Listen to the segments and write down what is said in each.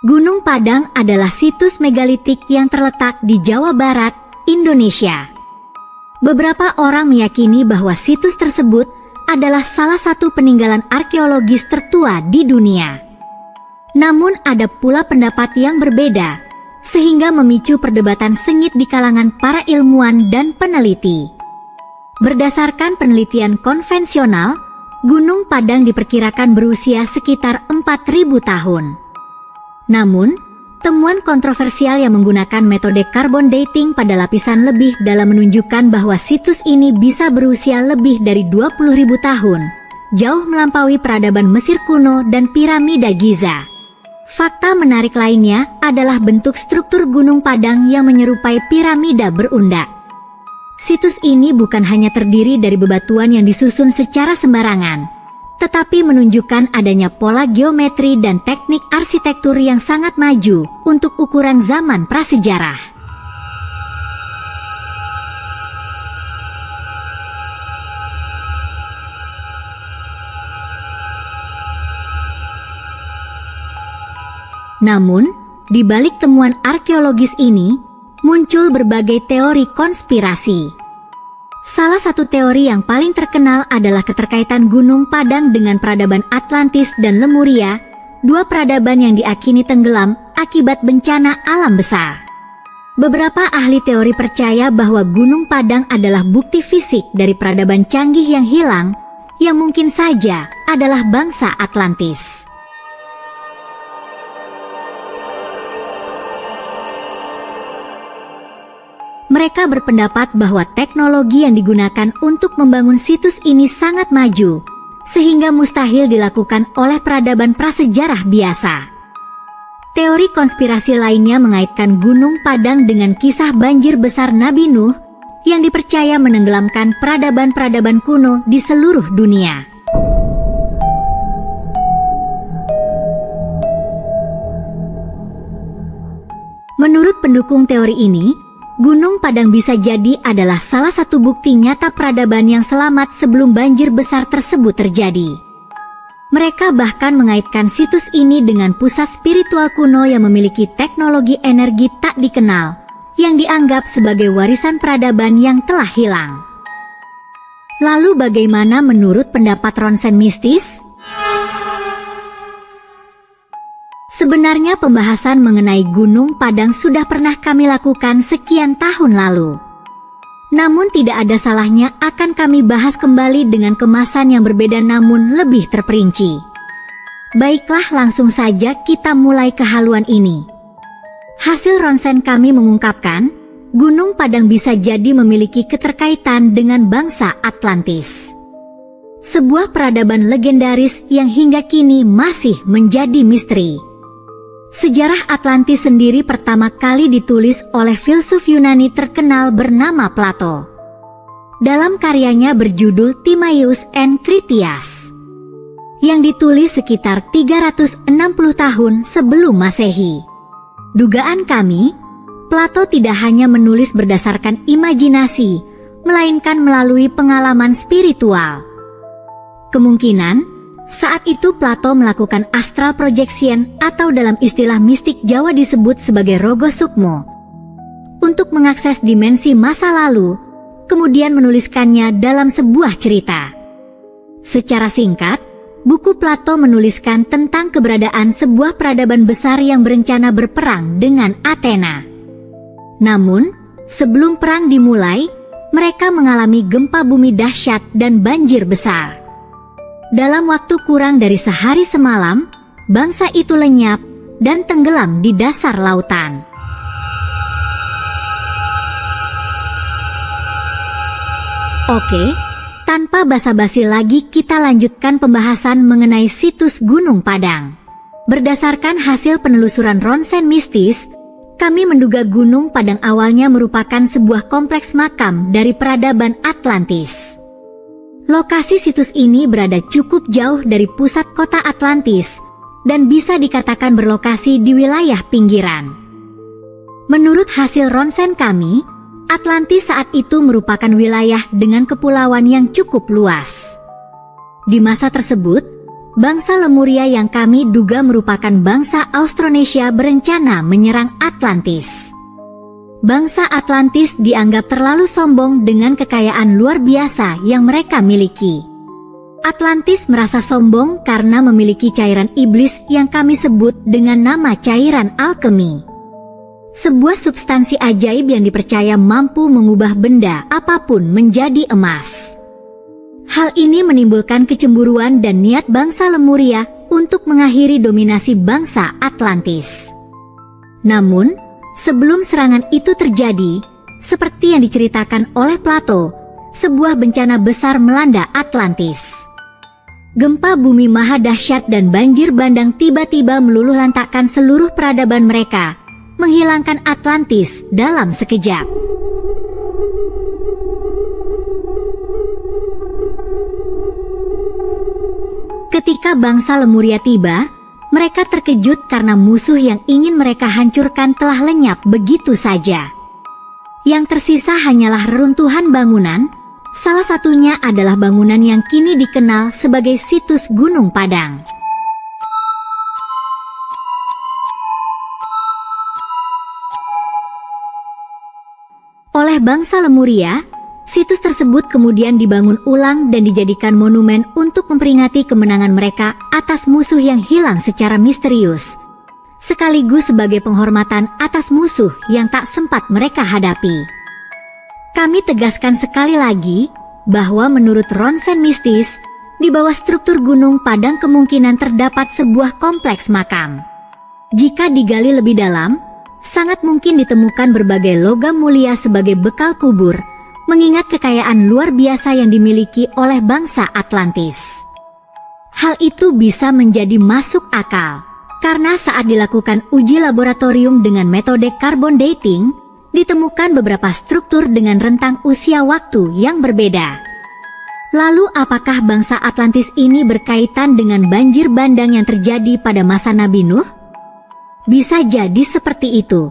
Gunung Padang adalah situs megalitik yang terletak di Jawa Barat, Indonesia. Beberapa orang meyakini bahwa situs tersebut adalah salah satu peninggalan arkeologis tertua di dunia. Namun ada pula pendapat yang berbeda, sehingga memicu perdebatan sengit di kalangan para ilmuwan dan peneliti. Berdasarkan penelitian konvensional, Gunung Padang diperkirakan berusia sekitar 4.000 tahun. Namun, temuan kontroversial yang menggunakan metode carbon dating pada lapisan lebih dalam menunjukkan bahwa situs ini bisa berusia lebih dari 20.000 tahun, jauh melampaui peradaban Mesir kuno dan piramida Giza. Fakta menarik lainnya adalah bentuk struktur Gunung Padang yang menyerupai piramida berundak. Situs ini bukan hanya terdiri dari bebatuan yang disusun secara sembarangan, tetapi menunjukkan adanya pola geometri dan teknik arsitektur yang sangat maju untuk ukuran zaman prasejarah. Namun, di balik temuan arkeologis ini, muncul berbagai teori konspirasi. Salah satu teori yang paling terkenal adalah keterkaitan Gunung Padang dengan peradaban Atlantis dan Lemuria, dua peradaban yang diakini tenggelam akibat bencana alam besar. Beberapa ahli teori percaya bahwa Gunung Padang adalah bukti fisik dari peradaban canggih yang hilang, yang mungkin saja adalah bangsa Atlantis. Mereka berpendapat bahwa teknologi yang digunakan untuk membangun situs ini sangat maju, sehingga mustahil dilakukan oleh peradaban prasejarah biasa. Teori konspirasi lainnya mengaitkan Gunung Padang dengan kisah banjir besar Nabi Nuh, yang dipercaya menenggelamkan peradaban-peradaban kuno di seluruh dunia. Menurut pendukung teori ini, Gunung Padang bisa jadi adalah salah satu bukti nyata peradaban yang selamat sebelum banjir besar tersebut terjadi. Mereka bahkan mengaitkan situs ini dengan pusat spiritual kuno yang memiliki teknologi energi tak dikenal, yang dianggap sebagai warisan peradaban yang telah hilang. Lalu bagaimana menurut pendapat ronsen mistis? Sebenarnya pembahasan mengenai Gunung Padang sudah pernah kami lakukan sekian tahun lalu. Namun tidak ada salahnya akan kami bahas kembali dengan kemasan yang berbeda namun lebih terperinci. Baiklah, langsung saja kita mulai kehaluan ini. Hasil ronsen kami mengungkapkan, Gunung Padang bisa jadi memiliki keterkaitan dengan bangsa Atlantis. Sebuah peradaban legendaris yang hingga kini masih menjadi misteri. Sejarah Atlantis sendiri pertama kali ditulis oleh filsuf Yunani terkenal bernama Plato. Dalam karyanya berjudul Timaeus and Critias, yang ditulis sekitar 360 tahun sebelum Masehi. Dugaan kami, Plato tidak hanya menulis berdasarkan imajinasi, melainkan melalui pengalaman spiritual. Kemungkinan, saat itu Plato melakukan astral projection atau dalam istilah mistik Jawa disebut sebagai rogo sukmo, untuk mengakses dimensi masa lalu, kemudian menuliskannya dalam sebuah cerita. Secara singkat, buku Plato menuliskan tentang keberadaan sebuah peradaban besar yang berencana berperang dengan Athena. Namun, sebelum perang dimulai, mereka mengalami gempa bumi dahsyat dan banjir besar. Dalam waktu kurang dari sehari semalam, bangsa itu lenyap dan tenggelam di dasar lautan. Oke, tanpa basa-basi lagi kita lanjutkan pembahasan mengenai situs Gunung Padang. Berdasarkan hasil penelusuran ronsen mistis, kami menduga Gunung Padang awalnya merupakan sebuah kompleks makam dari peradaban Atlantis. Lokasi situs ini berada cukup jauh dari pusat kota Atlantis dan bisa dikatakan berlokasi di wilayah pinggiran. Menurut hasil ronsen kami, Atlantis saat itu merupakan wilayah dengan kepulauan yang cukup luas. Di masa tersebut, bangsa Lemuria yang kami duga merupakan bangsa Austronesia berencana menyerang Atlantis. Bangsa Atlantis dianggap terlalu sombong dengan kekayaan luar biasa yang mereka miliki. Atlantis merasa sombong karena memiliki cairan iblis yang kami sebut dengan nama cairan alkemi. Sebuah substansi ajaib yang dipercaya mampu mengubah benda apapun menjadi emas. Hal ini menimbulkan kecemburuan dan niat bangsa Lemuria untuk mengakhiri dominasi bangsa Atlantis. Namun, sebelum serangan itu terjadi, seperti yang diceritakan oleh Plato, sebuah bencana besar melanda Atlantis. Gempa bumi maha dahsyat dan banjir bandang tiba-tiba meluluhlantakkan seluruh peradaban mereka, menghilangkan Atlantis dalam sekejap. Ketika bangsa Lemuria tiba, mereka terkejut karena musuh yang ingin mereka hancurkan telah lenyap begitu saja. Yang tersisa hanyalah reruntuhan bangunan, salah satunya adalah bangunan yang kini dikenal sebagai situs Gunung Padang. Oleh bangsa Lemuria, situs tersebut kemudian dibangun ulang dan dijadikan monumen untuk memperingati kemenangan mereka atas musuh yang hilang secara misterius, sekaligus sebagai penghormatan atas musuh yang tak sempat mereka hadapi. Kami tegaskan sekali lagi bahwa menurut ronsen mistis, di bawah struktur Gunung Padang kemungkinan terdapat sebuah kompleks makam. Jika digali lebih dalam, sangat mungkin ditemukan berbagai logam mulia sebagai bekal kubur, mengingat kekayaan luar biasa yang dimiliki oleh bangsa Atlantis. Hal itu bisa menjadi masuk akal, karena saat dilakukan uji laboratorium dengan metode carbon dating, ditemukan beberapa struktur dengan rentang usia waktu yang berbeda. Lalu apakah bangsa Atlantis ini berkaitan dengan banjir bandang yang terjadi pada masa Nabi Nuh? Bisa jadi seperti itu.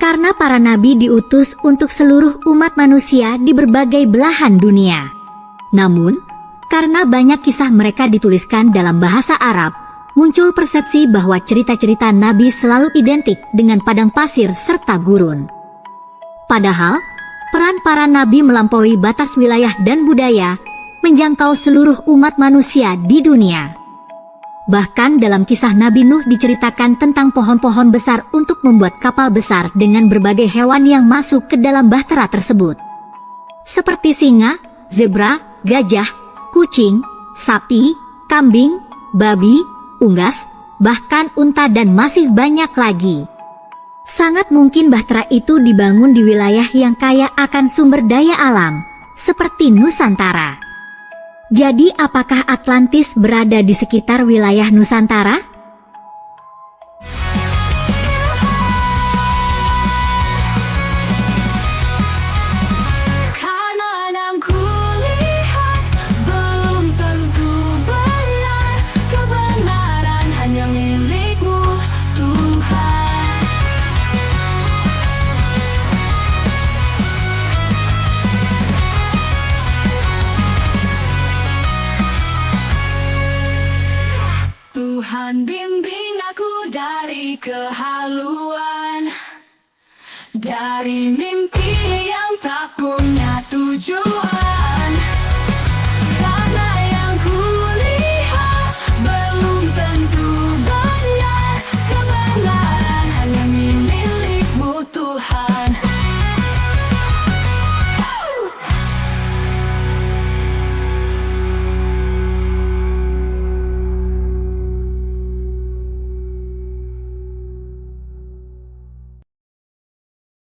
Karena para nabi diutus untuk seluruh umat manusia di berbagai belahan dunia. Namun, karena banyak kisah mereka dituliskan dalam bahasa Arab, muncul persepsi bahwa cerita-cerita nabi selalu identik dengan padang pasir serta gurun. Padahal, peran para nabi melampaui batas wilayah dan budaya, menjangkau seluruh umat manusia di dunia. Bahkan dalam kisah Nabi Nuh diceritakan tentang pohon-pohon besar untuk membuat kapal besar dengan berbagai hewan yang masuk ke dalam bahtera tersebut. Seperti singa, zebra, gajah, kucing, sapi, kambing, babi, unggas, bahkan unta dan masih banyak lagi. Sangat mungkin bahtera itu dibangun di wilayah yang kaya akan sumber daya alam, seperti Nusantara. Jadi apakah Atlantis berada di sekitar wilayah Nusantara? Tuhan bimbing aku dari kehaluan, dari mimpi yang tak